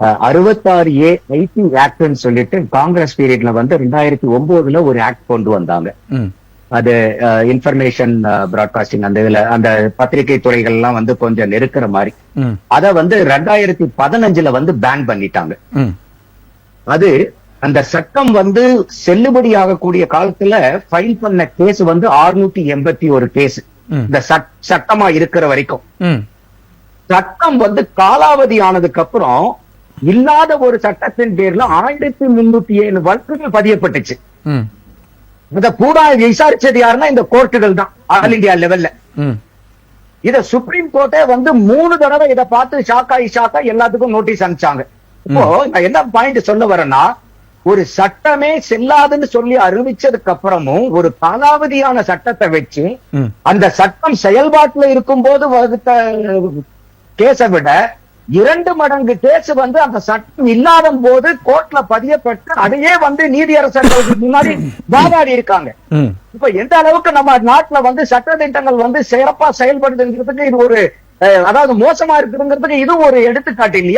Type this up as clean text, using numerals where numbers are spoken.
66A ID ஆக்ட்னு சொல்லிட்டு காங்கிரஸ் பீரியட்ல வந்து 2009 ஒரு ஆக்ட் கொண்டு வந்தாங்க. அது இன்ஃபர்மேஷன் பிராட்காஸ்டிங் அந்த இதுல அந்த பத்திரிகை துறைகள் எல்லாம் வந்து கொஞ்சம் நெருக்கிற மாதிரி அத வந்து 2015 வந்து பேன் பண்ணிட்டாங்க. அது அந்த சட்டம் வந்து செல்லுபடி ஆகக்கூடிய காலத்துல ஃபைல் பண்ண கேஸ் வந்து 681 கேஸ் இந்த சட்டமா இருக்கிற வரைக்கும். சட்டம் வந்து காலாவதி ஆனதுக்கு அப்புறம் இல்லாத ஒரு சட்டத்தின் பேர்ல 1307 வழக்குகள் பதியப்பட்டுச்சு. இத கூட விசாரிச்சது யாருன்னா இந்த கோர்ட்டுகள் தான் ஆல் இந்தியா லெவல்ல. இத சுப்ரீம் கோர்ட்டே வந்து 3 தடவை இதை பார்த்து ஷாக்கா எல்லாத்துக்கும் நோட்டீஸ் அனுப்பிச்சாங்க. இப்போ நான் என்ன பாயிண்ட் சொல்ல வரேன்னா, ஒரு சட்டமே செல்லாதுன்னு சொல்லி அறிவிச்சதுக்கு அப்புறமும் ஒரு காலாவதியான சட்டத்தை வச்சு அந்த சட்டம் செயல்பாட்டுல இருக்கும் போது வகுத்த கேஸை விட 2 மடங்கு கேஸ் வந்து அந்த சட்டம் இல்லாத போது கோர்ட்ல பதியப்பட்டு அதையே வந்து நீதியரசர்களுக்கு முன்னாடி வாதாடி இருக்காங்க. இப்ப எந்த அளவுக்கு நம்ம நாட்டுல வந்து சட்ட திட்டங்கள் வந்து சிறப்பா செயல்படுதுங்கிறதுக்கு இது ஒரு அதாவது மோசமா இருக்குதுங்கிறதுக்கு இது ஒரு எடுத்துக்காட்டு இல்லையா?